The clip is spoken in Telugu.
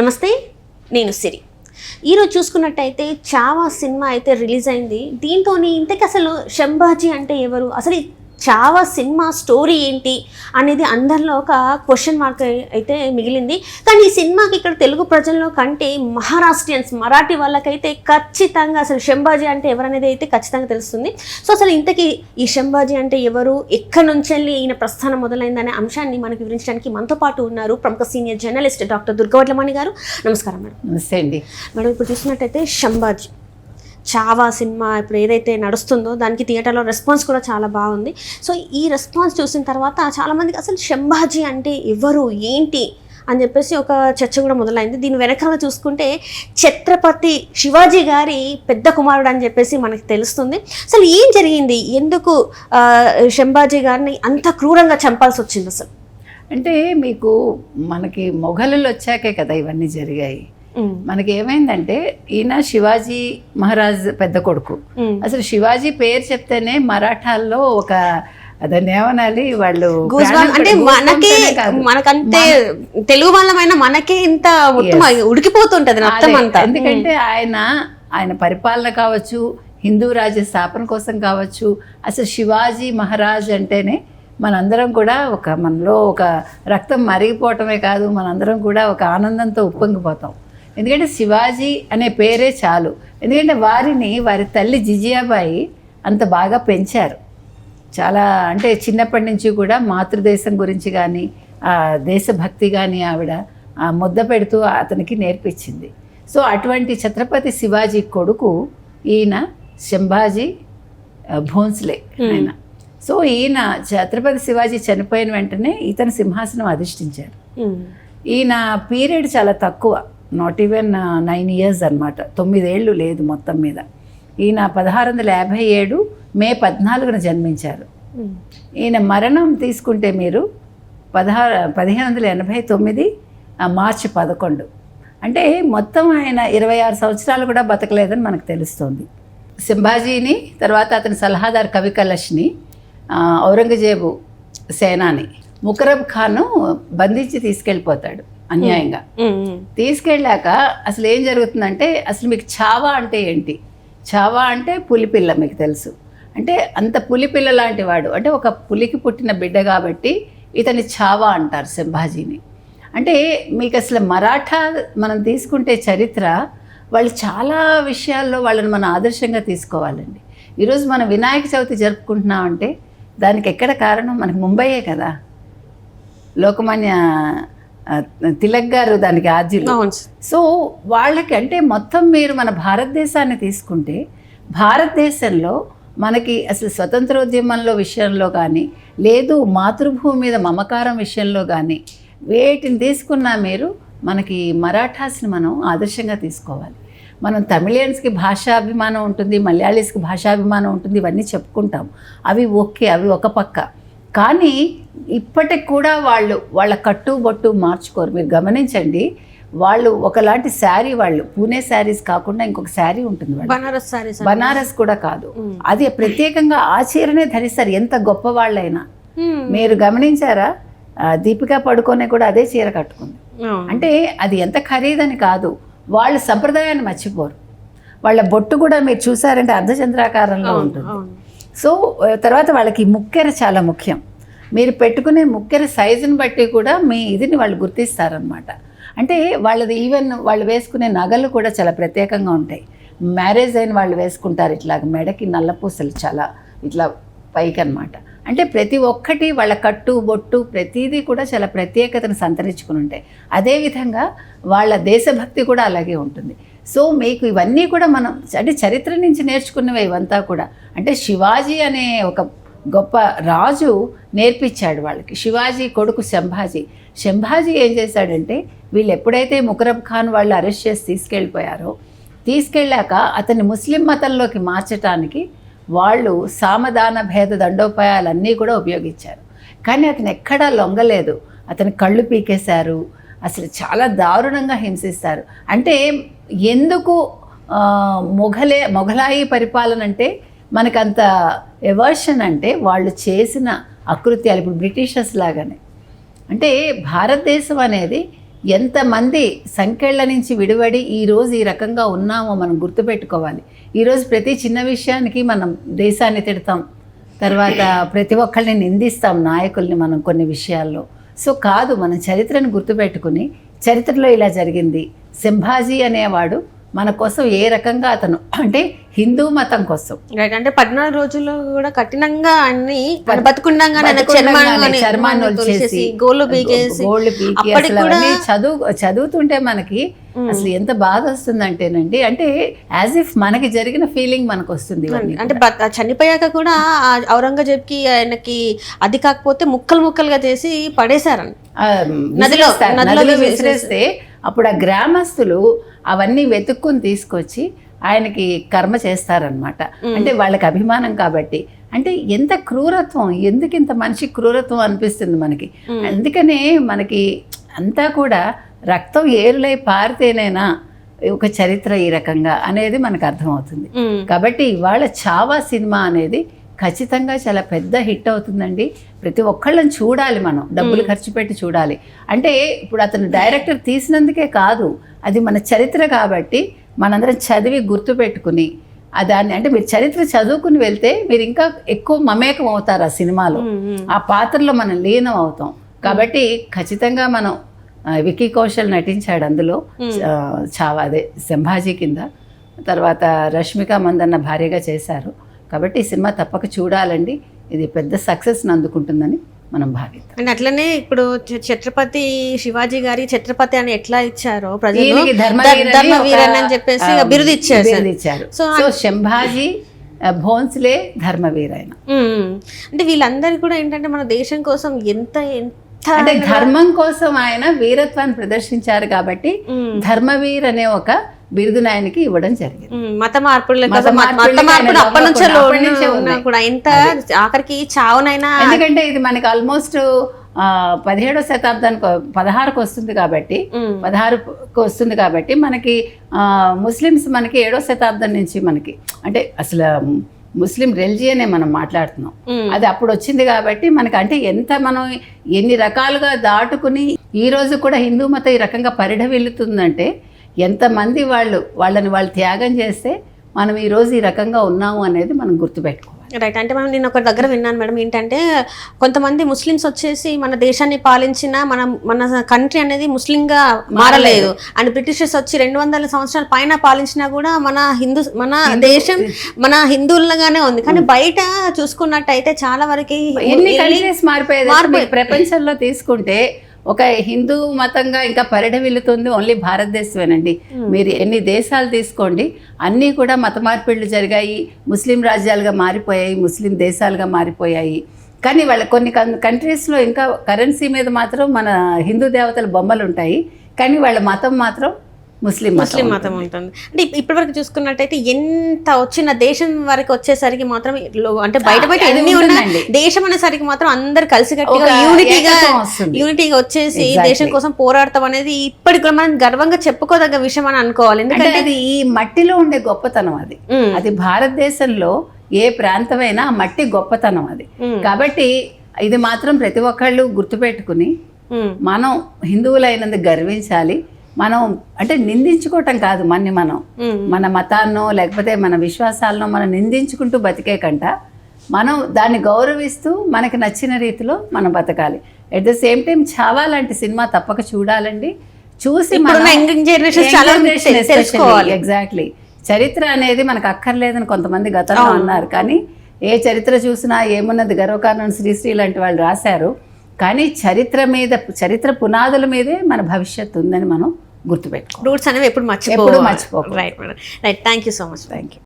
నమస్తే, నేను సిరి. ఈరోజు చూసుకున్నట్టయితే చావా సినిమా అయితే రిలీజ్ అయింది. దీంతో ఇంతకీ అసలు శంభాజీ అంటే ఎవరు, అసలు ఈ చావా సినిమా స్టోరీ ఏంటి అనేది అందరిలో ఒక క్వశ్చన్ మార్క్ అయితే మిగిలింది. కానీ ఈ సినిమాకి ఇక్కడ తెలుగు ప్రజల్లో కంటే మహారాష్ట్రియన్స్, మరాఠీ వాళ్ళకైతే ఖచ్చితంగా అసలు శంభాజీ అంటే ఎవరనేది అయితే ఖచ్చితంగా తెలుస్తుంది. సో అసలు ఇంతకీ ఈ శంభాజీ అంటే ఎవరు, ఎక్కడి నుంచి వెళ్ళి ఈయన ప్రస్థానం మొదలైందనే అంశాన్ని మనకు వివరించడానికి మనతో పాటు ఉన్నారు ప్రముఖ సీనియర్ జర్నలిస్ట్ డాక్టర్ దుర్గవడ్లమణి గారు. నమస్కారం మేడం. నమస్తే అండి మేడం. ఇప్పుడు చూసినట్టయితే శంభాజీ చావా సినిమా ఇప్పుడు ఏదైతే నడుస్తుందో దానికి థియేటర్లో రెస్పాన్స్ కూడా చాలా బాగుంది. సో ఈ రెస్పాన్స్ చూసిన తర్వాత చాలామందికి అసలు శంభాజీ అంటే ఎవరు ఏంటి అని చెప్పేసి ఒక చర్చ కూడా మొదలైంది. దీని వెనకాల చూసుకుంటే ఛత్రపతి శివాజీ గారి పెద్ద కుమారుడు అని చెప్పేసి మనకి తెలుస్తుంది. అసలు ఏం జరిగింది, ఎందుకు శంభాజీ గారిని అంత క్రూరంగా చంపాల్సి వచ్చింది అసలు? అంటే మీకు మనకి మొఘలులు వచ్చాకే కదా ఇవన్నీ జరిగాయి. మనకి ఏమైందంటే ఈయన శివాజీ మహారాజ్ పెద్ద కొడుకు. అసలు శివాజీ పేరు చెప్తేనే మరాఠాల్లో ఒక అదని ఏమనాలి, వాళ్ళు అంటే మనకంటే తెలుగు వాళ్ళమైన మనకే ఇంత ఉడికిపోతుంటది మొత్తం అంతా. ఎందుకంటే ఆయన పరిపాలన కావచ్చు, హిందూ రాజ్య స్థాపన కోసం కావచ్చు, అసలు శివాజీ మహారాజ్ అంటేనే మనందరం కూడా మనలో ఒక రక్తం మరిగిపోవటమే కాదు, మనందరం కూడా ఒక ఆనందంతో ఉప్పొంగిపోతాం. ఎందుకంటే శివాజీ అనే పేరే చాలు. ఎందుకంటే వారి తల్లి జిజియాబాయి అంత బాగా పెంచారు. చాలా అంటే చిన్నప్పటి నుంచి కూడా మాతృదేశం గురించి కానీ దేశభక్తి కానీ ఆవిడ ముద్ద పెడుతూ అతనికి నేర్పించింది. సో అటువంటి ఛత్రపతి శివాజీ కొడుకు ఈయన శంభాజీ భోన్స్లే ఆయన. సో ఈయన ఛత్రపతి శివాజీ చనిపోయిన వెంటనే ఇతను సింహాసనం అధిష్ఠించారు. ఈయన పీరియడ్ చాలా తక్కువ, నాట్ ఈవెన్ 9 years అనమాట, 9 ఏళ్ళు లేదు మొత్తం మీద. ఈయన 1657 మే 14న జన్మించారు. ఈయన మరణం తీసుకుంటే మీరు 1589 మార్చి 11. అంటే మొత్తం ఆయన 26 సంవత్సరాలు కూడా బతకలేదని మనకు తెలుస్తుంది. శంభాజీని తర్వాత అతని సలహాదారు కవి కలష్ని, ఔరంగజేబు సేనాని ముకరబ్ ఖాను బంధించి తీసుకెళ్ళిపోతాడు అన్యాయంగా. తీసుకెళ్ళాక అసలు ఏం జరుగుతుందంటే, అసలు మీకు చావా అంటే ఏంటి? చావా అంటే పులిపిల్ల, మీకు తెలుసు. అంటే అంత పులిపిల్ల లాంటి వాడు, అంటే ఒక పులికి పుట్టిన బిడ్డ కాబట్టి ఇతని చావా అంటారు శంభాజీని. అంటే మీకు అసలు మరాఠా మనం తీసుకుంటే చరిత్ర, వాళ్ళు చాలా విషయాల్లో వాళ్ళని మనం ఆదర్శంగా తీసుకోవాలండి. ఈరోజు మనం వినాయక చవితి జరుపుకుంటున్నామంటే దానికి ఎక్కడ కారణం? మనకి ముంబైయే కదా. లోకమాన్య తిలక్ గారు దానికి ఆద్యులు. సో వాళ్ళకి అంటే మొత్తం మీరు మన భారతదేశాన్ని తీసుకుంటే, భారతదేశంలో మనకి అసలు స్వతంత్రోద్యమంలో విషయంలో కానీ, లేదు మాతృభూమి మీద మమకారం విషయంలో కానీ, వేటిని తీసుకున్నా మీరు మనకి మరాఠాస్ని మనం ఆదర్శంగా తీసుకోవాలి. మనం తమిళియన్స్కి భాషాభిమానం ఉంటుంది, మలయాళీస్కి భాషాభిమానం ఉంటుంది, ఇవన్నీ చెప్పుకుంటాం. అవి ఓకే, అవి ఒక పక్క. కానీ ఇప్పటికి కూడా వాళ్ళ కట్టుబొట్టు మార్చుకోరు. మీరు గమనించండి, వాళ్ళు ఒకలాంటి శారీ, వాళ్ళు పూణే శారీస్ కాకుండా ఇంకొక శారీ ఉంటుంది, బనారస్ కూడా కాదు, అది ప్రత్యేకంగా ఆ చీరనే ధరిస్తారు ఎంత గొప్ప వాళ్ళైనా. మీరు గమనించారా? దీపికా పడుకోనే కూడా అదే చీర కట్టుకుంది. అంటే అది ఎంత ఖరీదని కాదు, వాళ్ళు సంప్రదాయాన్ని మర్చిపోరు. వాళ్ళ బొట్టు కూడా మీరు చూసారంటే అర్ధచంద్రాకారంలో ఉంటుంది. సో తర్వాత వాళ్ళకి ముక్కెర చాలా ముఖ్యం. మీరు పెట్టుకునే ముక్కెర సైజుని బట్టి కూడా మీ ఇదిని వాళ్ళు గుర్తిస్తారనమాట. అంటే వాళ్ళది ఈవెన్ వాళ్ళు వేసుకునే నగలు కూడా చాలా ప్రత్యేకంగా ఉంటాయి. మ్యారేజ్ అయిన వాళ్ళు వేసుకుంటారు ఇట్లాగ మెడకి నల్లపూసలు చాలా ఇట్లా పైకి అనమాట. అంటే ప్రతి ఒక్కటి వాళ్ళ కట్టు బొట్టు ప్రతిదీ కూడా చాలా ప్రత్యేకతను సంతరించుకుని ఉంటాయి. అదేవిధంగా వాళ్ళ దేశభక్తి కూడా అలాగే ఉంటుంది. సో మీకు ఇవన్నీ కూడా మనం అంటే చరిత్ర నుంచి నేర్చుకున్నవే ఇవంతా కూడా. అంటే శివాజీ అనే ఒక గొప్ప రాజు నేర్పించాడు వాళ్ళకి. శివాజీ కొడుకు శంభాజీ ఏం చేశాడంటే, వీళ్ళు ఎప్పుడైతే ముకరబ్ ఖాన్ వాళ్ళు అరెస్ట్ చేసి తీసుకెళ్ళాక అతన్ని ముస్లిం మతంలోకి మార్చడానికి వాళ్ళు సామదాన భేద దండోపాయాలన్నీ కూడా ఉపయోగించారు. కానీ అతను ఎక్కడా లొంగలేదు. అతని కళ్ళు పీకేశారు, అసలు చాలా దారుణంగా హింసిస్తారు. అంటే ఎందుకు మొఘలాయి పరిపాలన అంటే మనకంత ఎవర్షన్ అంటే వాళ్ళు చేసిన అకృత్యాలు. ఇప్పుడు బ్రిటిషర్స్ లాగానే. అంటే భారతదేశం అనేది ఎంతమంది సంకెళ్ళ నుంచి విడివడి ఈరోజు ఈ రకంగా ఉన్నామో మనం గుర్తుపెట్టుకోవాలి. ఈరోజు ప్రతి చిన్న విషయానికి మనం దేశాన్ని తిడతాం, తర్వాత ప్రతి ఒక్కరిని నిందిస్తాం నాయకుల్ని మనం కొన్ని విషయాల్లో. సో కాదు, మన చరిత్రను గుర్తుపెట్టుకుని చరిత్రలో ఇలా జరిగింది. సంభాజీ అనేవాడు మన కోసం ఏ రకంగా అతను అంటే హిందూ మతం కోసం రైట్, అంటే 14 రోజుల్లో కూడా కఠినంగా అన్ని బతుకుండగానే చర్మాన్ని వచ్చేసి గోళ్ళు పీకేసి చదువుతుంటే మనకి అసలు ఎంత బాధ వస్తుందంటేనండి, అంటే యాజ్ ఇఫ్ మనకి జరిగిన ఫీలింగ్ మనకు వస్తుంది. అంటే చనిపోయాక కూడా ఔరంగజేబ్కి ఆయనకి అది కాకపోతే ముక్కలు ముక్కలుగా చేసి పడేశారని నదిలో విసిరేస్తే అప్పుడు ఆ గ్రామస్తులు అవన్నీ వెతుక్కుని తీసుకొచ్చి ఆయనకి కర్మ చేస్తారనమాట. అంటే వాళ్ళకి అభిమానం కాబట్టి. అంటే ఎంత క్రూరత్వం, ఎందుకు ఇంత మనిషి క్రూరత్వం అనిపిస్తుంది మనకి. అందుకనే మనకి అంతా కూడా రక్తం ఏరులై పారితేనైనా ఒక చరిత్ర ఈ రకంగా అనేది మనకు అర్థమవుతుంది. కాబట్టి ఇవాళ చావా సినిమా అనేది ఖచ్చితంగా చాలా పెద్ద హిట్ అవుతుందండి. ప్రతి ఒక్కళ్ళని చూడాలి, మనం డబ్బులు ఖర్చు పెట్టి చూడాలి. అంటే ఇప్పుడు అతను డైరెక్టర్ తీసినందుకే కాదు, అది మన చరిత్ర కాబట్టి మనందరం చదివి గుర్తుపెట్టుకుని దాన్ని, అంటే మీరు చరిత్ర చదువుకుని వెళ్తే మీరు ఇంకా ఎక్కువ మమేకం అవుతారు ఆ సినిమాలో, ఆ పాత్రలో మనం లీనం అవుతాం. కాబట్టి ఖచ్చితంగా మనం విక్కీ కౌశల్ నటించాడు అందులో అదే సంభాజీ కింద. తర్వాత రష్మిక మందన్న భార్యగా చేశారు. కాబట్టి ఈ సినిమా తప్పక చూడాలండి. ఇది పెద్ద సక్సెస్ని అందుకుంటుందని మనం భావిద్దాం. అండ్ అట్లనే ఇప్పుడు ఛత్రపతి శివాజీ గారి ఛత్రపతి అని ఎట్లా ఇచ్చారో ప్రజలు ధర్మవీరన్ అని చెప్పేసి బిరుదు ఇచ్చారు. సో సంభాజీ భోన్స్లే ధర్మవీర్ ఆయన. అంటే వీళ్ళందరూ కూడా ఏంటంటే మన దేశం కోసం ఎంత అంటే ధర్మం కోసం ఆయన వీరత్వాన్ని ప్రదర్శించారు కాబట్టి ధర్మవీర్ అనే ఒక బిరుదును ఆయనకి ఇవ్వడం జరిగింది. మత మార్పులు ఆఖరికి చావునైనా, ఎందుకంటే ఇది మనకి ఆల్మోస్ట్ 17వ శతాబ్దానికి 16కు వస్తుంది కాబట్టి 16కు వస్తుంది కాబట్టి మనకి ముస్లిమ్స్ మనకి 7వ శతాబ్దం నుంచి మనకి అంటే అసలు ముస్లిం రిలిజియనే మనం మాట్లాడుతున్నాం. అది అప్పుడు వచ్చింది కాబట్టి మనకి అంటే ఎంత మనం ఎన్ని రకాలుగా దాటుకుని ఈ రోజు కూడా హిందూ మతం ఈ రకంగా పరిఢవిల్లుతుందంటే ఎంతమంది వాళ్ళని త్యాగం చేస్తే మనం ఈరోజు ఈ రకంగా ఉన్నాము అనేది మనం గుర్తుపెట్టుకోవాలి. రైట్, అంటే మనం నేను ఒక దగ్గర విన్నాను మేడం, ఏంటంటే కొంతమంది ముస్లిమ్స్ వచ్చేసి మన దేశాన్ని పాలించిన మన కంట్రీ అనేది ముస్లింగా మారలేదు. అండ్ బ్రిటిషర్స్ వచ్చి 200 సంవత్సరాల పైన పాలించినా కూడా మన దేశం మన హిందువులుగానే ఉంది. కానీ బయట చూసుకున్నట్టయితే చాలా వరకు ఎన్ని కంట్రీస్ మారిపోయాయి. ప్రపంచంలో తీసుకుంటే ఒక హిందూ మతంగా ఇంకా పరిఢవిల్లుతుంది ఓన్లీ భారతదేశమేనండి. మీరు ఎన్ని దేశాలు తీసుకోండి అన్నీ కూడా మత మార్పిడులు జరిగాయి, ముస్లిం రాజ్యాలుగా మారిపోయాయి, ముస్లిం దేశాలుగా మారిపోయాయి. కానీ వాళ్ళ కొన్ని కంట్రీస్లో ఇంకా కరెన్సీ మీద మాత్రం మన హిందూ దేవతల బొమ్మలు ఉంటాయి, కానీ వాళ్ళ మతం మాత్రం ముస్లిం మతం ఉంటుంది. అంటే ఇప్పటి వరకు చూసుకున్నట్టయితే ఎంత వచ్చిన దేశం వరకు వచ్చేసరికి మాత్రం అంటే బయట ఎన్ని ఉన్నా దేశం అనేసరికి మాత్రం అందరు కలిసికట్టుగా యూనిటీగా వచ్చేసి దేశం కోసం పోరాడతాం అనేది ఇప్పటికి కూడా మనం గర్వంగా చెప్పుకోదగ్గ విషయం అని అనుకోవాలి. ఎందుకంటే అది ఈ మట్టిలో ఉండే గొప్పతనం, అది భారతదేశంలో ఏ ప్రాంతమైనా ఆ మట్టి గొప్పతనం అది. కాబట్టి ఇది మాత్రం ప్రతి ఒక్కళ్ళు గుర్తుపెట్టుకుని మనం హిందువులైనందుకు గర్వించాలి. మనం అంటే నిందించుకోవటం కాదు, మనం మన మతాన్నో లేకపోతే మన విశ్వాసాలనో మనం నిందించుకుంటూ బతికే కంట మనం దాన్ని గౌరవిస్తూ మనకి నచ్చిన రీతిలో మనం బతకాలి. At the same time Chhaava లాంటి సినిమా తప్పక చూడాలండి. చూసి ఎగ్జాక్ట్లీ చరిత్ర అనేది మనకు అక్కర్లేదని కొంతమంది గతంలో అన్నారు, కానీ ఏ చరిత్ర చూసినా ఏమున్నది గర్వకారణం శ్రీశ్రీ లాంటి వాళ్ళు రాశారు. కానీ చరిత్ర పునాదుల మీదే మన భవిష్యత్తు ఉందని మనం గుర్తుపెట్టుకోవాలి. రూట్స్ అనేవి ఎప్పుడు మర్చిపోకూడదు. Right thank you so much. Thank you.